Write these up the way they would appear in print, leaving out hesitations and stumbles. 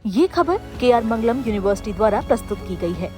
ये खबर KR मंगलम university द्वारा प्रस्तुत की गई है।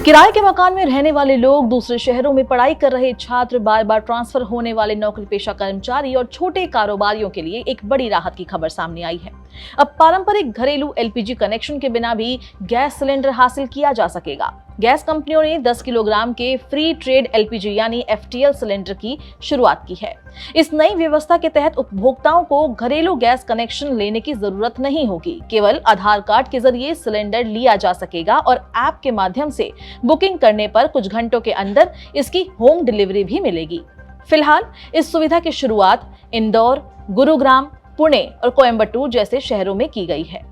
किराए के मकान में रहने वाले लोग, दूसरे शहरों में पढ़ाई कर रहे छात्र, बार बार ट्रांसफर होने वाले नौकरी पेशा कर्मचारी और छोटे कारोबारियों के लिए एक बड़ी राहत की खबर सामने आई है। अब पारंपरिक घरेलू LPG कनेक्शन के बिना भी गैस सिलेंडर हासिल किया जा सकेगा। गैस कंपनियों ने 10 किलोग्राम के फ्री ट्रेड LPG यानी FTL सिलेंडर की शुरुआत की है। इस नई व्यवस्था के तहत उपभोक्ताओं को घरेलू गैस कनेक्शन लेने की जरूरत नहीं होगी। केवल आधार कार्ड के जरिए सिलेंडर लिया जा सकेगा और ऐप के माध्यम से बुकिंग करने पर कुछ घंटों के अंदर इसकी होम डिलीवरी भी मिलेगी। फिलहाल इस सुविधा की शुरुआत इंदौर, गुरुग्राम, पुणे और कोयम्बटूर जैसे शहरों में की गई है।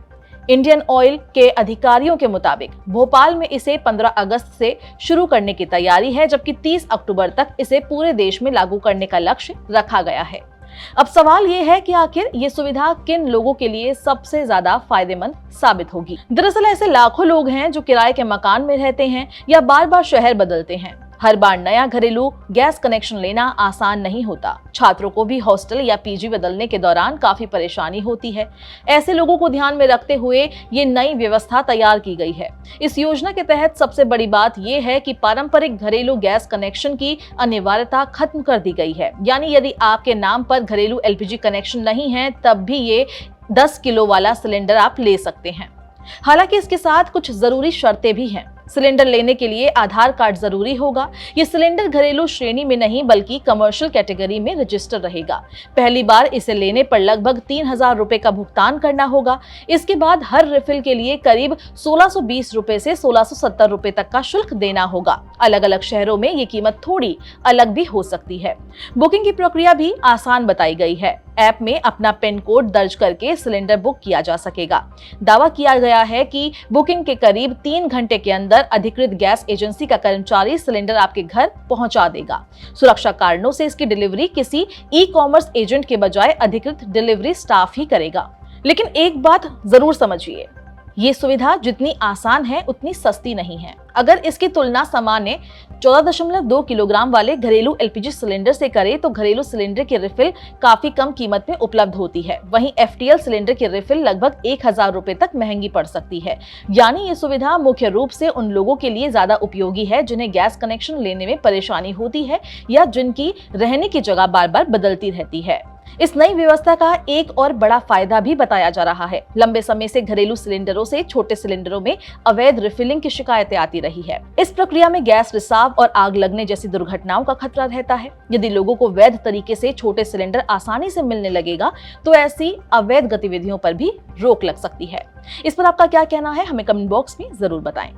इंडियन ऑयल के अधिकारियों के मुताबिक भोपाल में इसे 15 अगस्त से शुरू करने की तैयारी है, जबकि 30 अक्टूबर तक इसे पूरे देश में लागू करने का लक्ष्य रखा गया है। अब सवाल ये है कि आखिर ये सुविधा किन लोगों के लिए सबसे ज्यादा फायदेमंद साबित होगी। दरअसल ऐसे लाखों लोग हैं जो किराए के मकान में रहते हैं या बार बार शहर बदलते हैं। हर बार नया घरेलू गैस कनेक्शन लेना आसान नहीं होता। छात्रों को भी हॉस्टल या PG बदलने के दौरान काफी परेशानी होती है। ऐसे लोगों को ध्यान में रखते हुए ये नई व्यवस्था तैयार की गई है। इस योजना के तहत सबसे बड़ी बात यह है कि पारंपरिक घरेलू गैस कनेक्शन की अनिवार्यता खत्म कर दी गई है। यानी यदि आपके नाम पर घरेलू LPG कनेक्शन नहीं है, तब भी ये 10 किलो वाला सिलेंडर आप ले सकते हैं। हालांकि इसके साथ कुछ जरूरी शर्तें भी हैं। सिलेंडर लेने के लिए आधार कार्ड जरूरी होगा। ये सिलेंडर घरेलू श्रेणी में नहीं बल्कि कमर्शियल कैटेगरी में रजिस्टर रहेगा। पहली बार इसे लेने पर लगभग 3000 रुपए का भुगतान करना होगा। इसके बाद हर रिफिल के लिए करीब 1620 रुपए से 1670 रुपए तक का शुल्क देना होगा। अलग अलग शहरों में ये कीमत थोड़ी अलग भी हो सकती है। बुकिंग की प्रक्रिया भी आसान बताई गई है। ऐप में अपना पिन कोड दर्ज करके सिलेंडर बुक किया जा सकेगा। दावा किया गया है कि बुकिंग के करीब 3 घंटे के अंदर अधिकृत गैस एजेंसी का कर्मचारी सिलेंडर आपके घर पहुंचा देगा। सुरक्षा कारणों से इसकी डिलीवरी किसी ई-कॉमर्स एजेंट के बजाय अधिकृत डिलीवरी स्टाफ ही करेगा। लेकिन एक बात जरूर समझिए, ये सुविधा जितनी आसान है उतनी सस्ती नहीं है। अगर इसकी तुलना सामान्य 14.2 किलोग्राम वाले घरेलू LPG सिलेंडर से करें तो घरेलू सिलेंडर की रिफिल काफी कम कीमत में उपलब्ध होती है। वहीं FTL सिलेंडर की रिफिल लगभग 1000 रुपए तक महंगी पड़ सकती है। यानी ये सुविधा मुख्य रूप से उन लोगों के लिए ज्यादा उपयोगी है जिन्हें गैस कनेक्शन लेने में परेशानी होती है या जिनकी रहने की जगह बार बार बदलती रहती है। इस नई व्यवस्था का एक और बड़ा फायदा भी बताया जा रहा है। लंबे समय से घरेलू सिलेंडरों से छोटे सिलेंडरों में अवैध रिफिलिंग की शिकायतें आती रही है। इस प्रक्रिया में गैस रिसाव और आग लगने जैसी दुर्घटनाओं का खतरा रहता है। यदि लोगों को वैध तरीके से छोटे सिलेंडर आसानी से मिलने लगेगा तो ऐसी अवैध गतिविधियों पर भी रोक लग सकती है। इस पर आपका क्या कहना है, हमें कमेंट बॉक्स में जरूर बताएं।